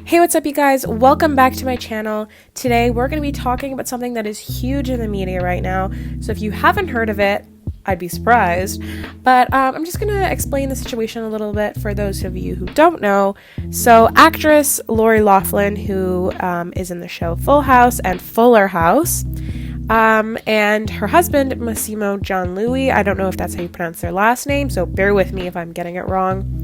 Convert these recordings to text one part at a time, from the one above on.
Hey, what's up, you guys? Welcome back to my channel. Today, we're going to be talking about something that is huge in the media right now. So if you haven't heard of it, I'd be surprised. But I'm just going to explain the situation a little bit for those of you who don't know. So actress Lori Loughlin, who is in the show Full House and Fuller House, and her husband, Massimo Gianlouis, I don't know if that's how you pronounce their last name, so bear with me if I'm getting it wrong.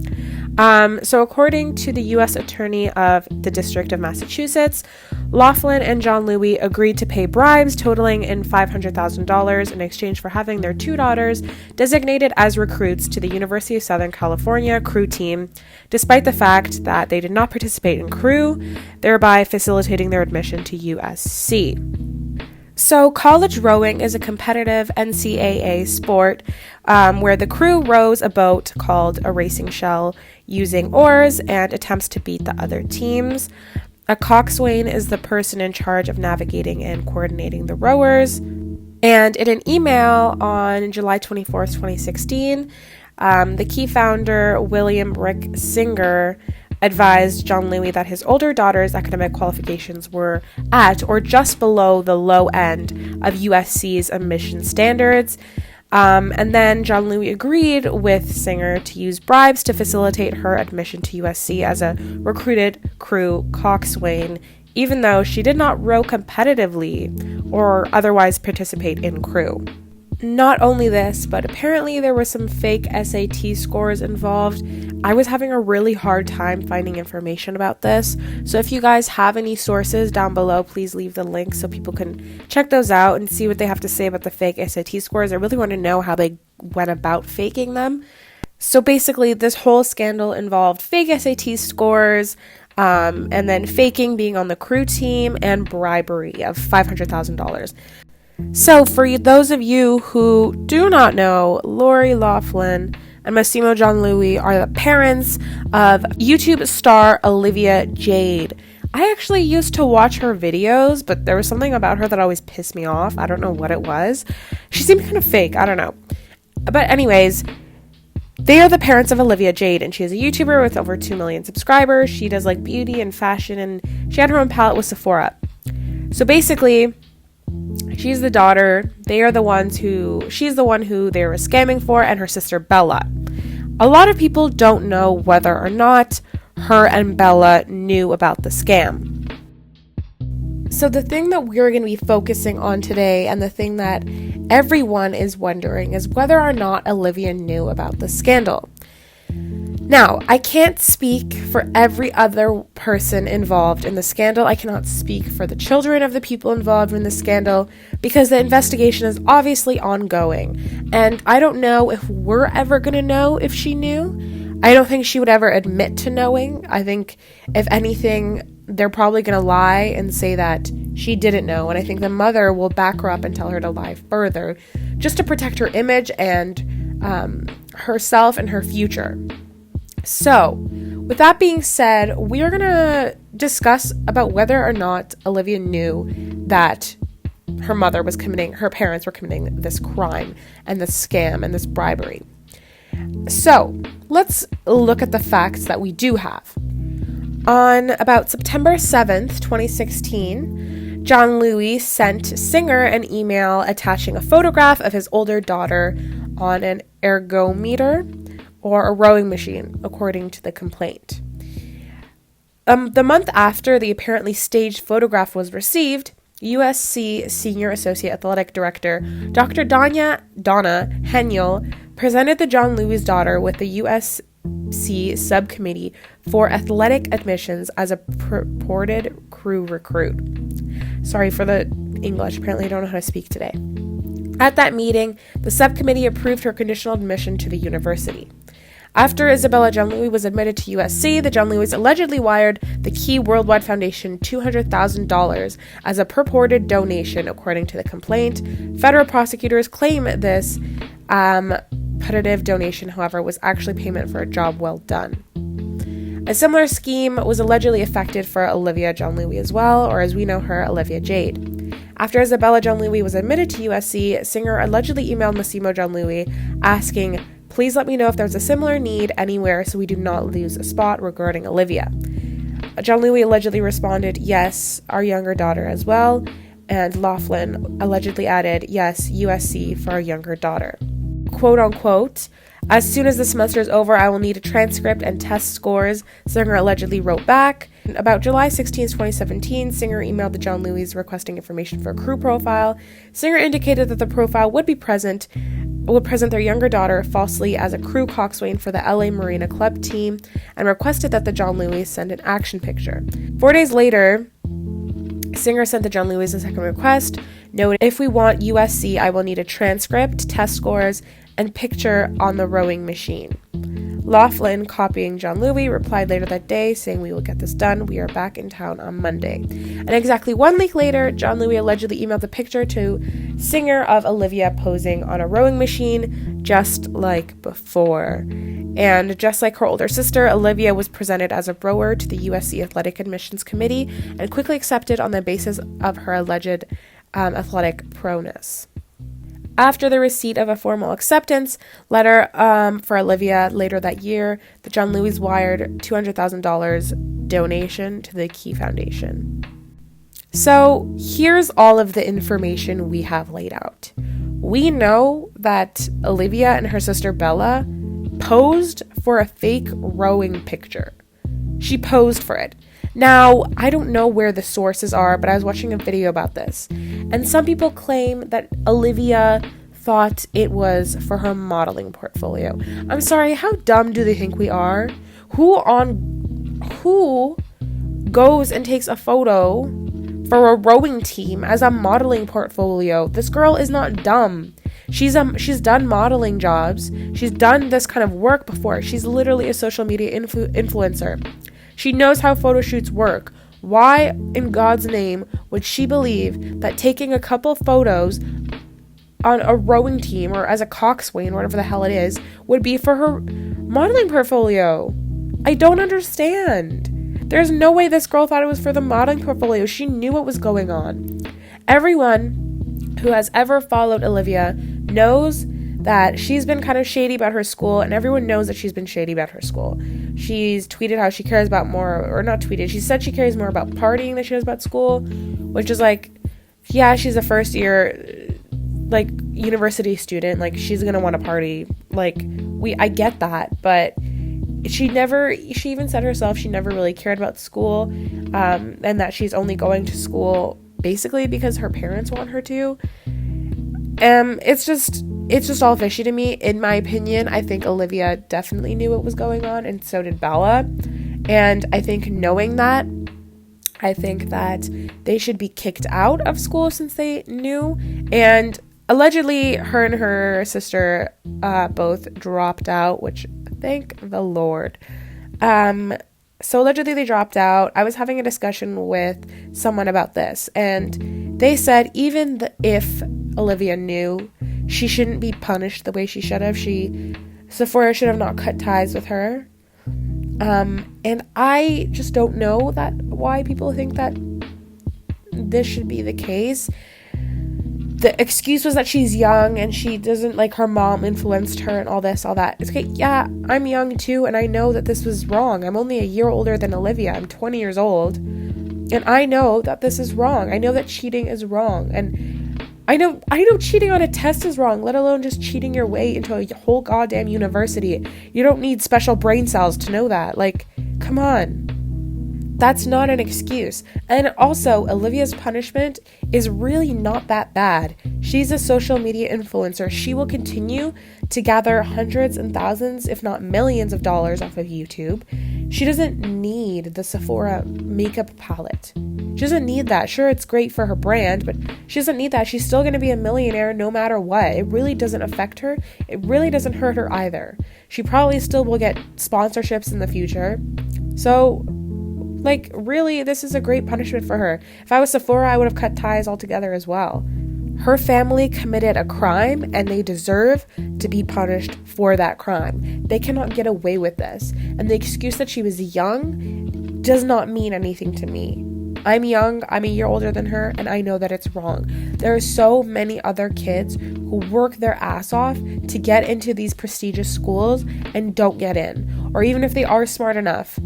So according to the U.S. Attorney of the District of Massachusetts, Loughlin and Gianlouis agreed to pay bribes totaling in $500,000 in exchange for having their two daughters designated as recruits to the University of Southern California crew team, despite the fact that they did not participate in crew, thereby facilitating their admission to USC. So college rowing is a competitive NCAA sport where the crew rows a boat called a racing shell using oars and attempts to beat the other teams. A coxswain is the person in charge of navigating and coordinating the rowers. And in an email on July 24th, 2016, the key founder, William Rick Singer, advised Gianlouis that his older daughter's academic qualifications were at or just below the low end of USC's admission standards. And then Gianlouis agreed with Singer to use bribes to facilitate her admission to USC as a recruited crew coxswain, even though she did not row competitively or otherwise participate in crew. Not only this, but apparently there were some fake SAT scores involved. I was having a really hard time finding information about this, so if you guys have any sources down below, please leave the link so people can check those out and see what they have to say about the fake SAT scores. I really want to know how they went about faking them. So basically, this whole scandal involved fake SAT scores, and then faking being on the crew team, and bribery of $500,000. So for those of you who do not know, Lori Loughlin and Massimo Gianlouis are the parents of YouTube star Olivia Jade. I actually used to watch her videos, but there was something about her that always pissed me off. I don't know what it was. She seemed kind of fake. I don't know. But anyways, they are the parents of Olivia Jade, and she is a YouTuber with over 2 million subscribers. She does like beauty and fashion, and she had her own palette with Sephora. So basically, she's the daughter. She's the one who they were scamming for, and her sister Bella. A lot of people don't know whether or not her and Bella knew about the scam. So the thing that we're going to be focusing on today, and the thing that everyone is wondering, is whether or not Olivia knew about the scandal. Now, I can't speak for every other person involved in the scandal. I cannot speak for the children of the people involved in the scandal because the investigation is obviously ongoing. And I don't know if we're ever going to know if she knew. I don't think she would ever admit to knowing. I think, if anything, they're probably going to lie and say that she didn't know. And I think the mother will back her up and tell her to lie further just to protect her image and herself and her future. So, with that being said, we are going to discuss about whether or not Olivia knew that her parents were committing this crime and this scam and this bribery. So, let's look at the facts that we do have. On about September 7th, 2016, Gianlouis sent Singer an email attaching a photograph of his older daughter on an ergometer, or a rowing machine, according to the complaint. The month after the apparently staged photograph was received, USC Senior Associate Athletic Director Dr. Donna Heniel presented the Gianlouis' daughter with the USC Subcommittee for Athletic Admissions as a purported crew recruit. Sorry for the English, apparently I don't know how to speak today. At that meeting, the subcommittee approved her conditional admission to the university. After Isabella Gianlouis was admitted to USC, the Gianlouis allegedly wired the Key Worldwide Foundation $200,000 as a purported donation, according to the complaint. Federal prosecutors claim this putative donation, however, was actually payment for a job well done. A similar scheme was allegedly effected for Olivia Gianlouis as well, or as we know her, Olivia Jade. After Isabella Gianlouis was admitted to USC, Singer allegedly emailed Massimo Gianlouis asking, "Please let me know if there's a similar need anywhere so we do not lose a spot," regarding Olivia. John Louis allegedly responded, yes, our younger daughter as well. And Laughlin allegedly added, yes, USC for our younger daughter. Quote unquote, as soon as the semester is over, I will need a transcript and test scores, Singer allegedly wrote back. About July 16, 2017, Singer emailed the John Louis requesting information for a crew profile. Singer indicated that the profile would present their younger daughter falsely as a crew coxswain for the LA Marina Club team and requested that the John Louis send an action picture. 4 days later, Singer sent the John Louis a second request. Note, if we want USC, I will need a transcript, test scores, and picture on the rowing machine. Laughlin, copying John Louis, replied later that day, saying, we will get this done. We are back in town on Monday. And exactly 1 week later, John Louis allegedly emailed the picture to Singer of Olivia posing on a rowing machine, just like before. And just like her older sister, Olivia was presented as a rower to the USC Athletic Admissions Committee and quickly accepted on the basis of her alleged athletic proness. After the receipt of a formal acceptance letter for Olivia later that year, the John Louis wired $200,000 donation to the Key Foundation. So here's all of the information we have laid out. We know that Olivia and her sister Bella posed for a fake rowing picture. She posed for it. Now, I don't know where the sources are, but I was watching a video about this. And some people claim that Olivia thought it was for her modeling portfolio. I'm sorry, how dumb do they think we are? Who goes and takes a photo for a rowing team as a modeling portfolio? This girl is not dumb. She's done modeling jobs. She's done this kind of work before. She's literally a social media influencer. She knows how photo shoots work. Why in God's name would she believe that taking a couple photos on a rowing team or as a coxswain, whatever the hell it is, would be for her modeling portfolio? I don't understand. There's no way this girl thought it was for the modeling portfolio. She knew what was going on. Everyone who has ever followed Olivia knows that she's been kind of shady about her school, and everyone knows that she's been shady about her school. She's tweeted how she cares about more, or not tweeted, she said she cares more about partying than she does about school, which is like, yeah, she's a first year, like, university student, like, she's gonna want to party, like, I get that, but she even said herself she never really cared about school, and that she's only going to school basically because her parents want her to. It's just all fishy to me. In my opinion, I think Olivia definitely knew what was going on, and so did Bella. And I think knowing that, I think that they should be kicked out of school since they knew. And allegedly, her and her sister both dropped out, which thank the Lord. So allegedly they dropped out. I was having a discussion with someone about this, and they said even if Olivia knew, she shouldn't be punished the way she should have. Sephora should have not cut ties with her. And I just don't know why people think that this should be the case. The excuse was that she's young and she doesn't, like, her mom influenced her and all this, all that. It's okay, yeah, I'm young too, and I know that this was wrong. I'm only a year older than Olivia. I'm 20 years old, and I know that this is wrong. I know that cheating is wrong, and I know cheating on a test is wrong, let alone just cheating your way into a whole goddamn university. You don't need special brain cells to know that. Like, come on. That's not an excuse. And also, Olivia's punishment is really not that bad. She's a social media influencer. She will continue to gather hundreds and thousands, if not millions of dollars off of YouTube. She doesn't need the Sephora makeup palette. She doesn't need that. Sure, it's great for her brand, but she doesn't need that. She's still going to be a millionaire no matter what. It really doesn't affect her. It really doesn't hurt her either. She probably still will get sponsorships in the future. So, like, really, this is a great punishment for her. If I was Sephora, I would have cut ties altogether as well. Her family committed a crime, and they deserve to be punished for that crime. They cannot get away with this. And the excuse that she was young does not mean anything to me. I'm young, I'm a year older than her, and I know that it's wrong. There are so many other kids who work their ass off to get into these prestigious schools and don't get in. Or even if they are smart enough,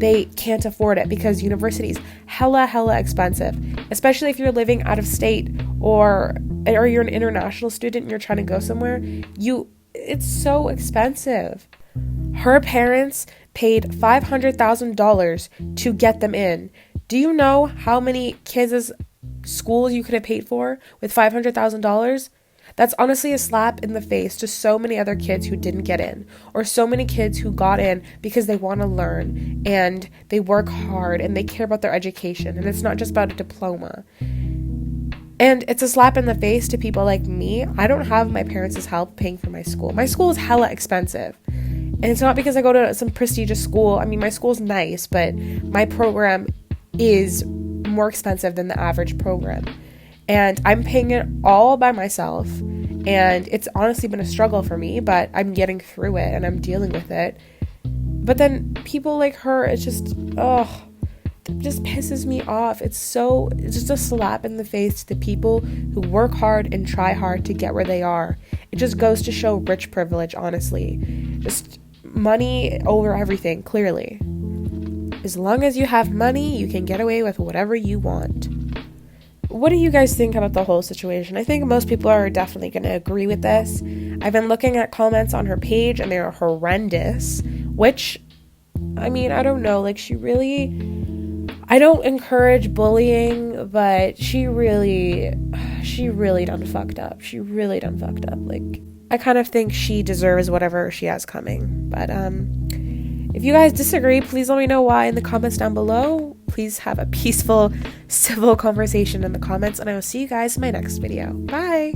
they can't afford it because university's hella expensive, especially if you're living out of state or you're an international student and you're trying to go somewhere. It's so expensive. Her parents paid $500,000 to get them in. Do you know how many kids' schools you could have paid for with $500,000? That's honestly a slap in the face to so many other kids who didn't get in, or so many kids who got in because they want to learn and they work hard and they care about their education, and it's not just about a diploma. And it's a slap in the face to people like me. I don't have my parents' help paying for my school. My school is hella expensive. And it's not because I go to some prestigious school. I mean, my school's nice, but my program is more expensive than the average program. And I'm paying it all by myself. And it's honestly been a struggle for me, but I'm getting through it and I'm dealing with it. But then people like her, it just pisses me off. It's just a slap in the face to the people who work hard and try hard to get where they are. It just goes to show rich privilege, honestly. Just money over everything, clearly. As long as you have money, you can get away with whatever you want. What do you guys think about the whole situation? I think most people are definitely going to agree with this. I've been looking at comments on her page and they're horrendous, which, I mean, I don't know, like I don't encourage bullying, but she really done fucked up. She really done fucked up. Like, I kind of think she deserves whatever she has coming. But, if you guys disagree, please let me know why in the comments down below. Please have a peaceful, civil conversation in the comments, and I will see you guys in my next video. Bye!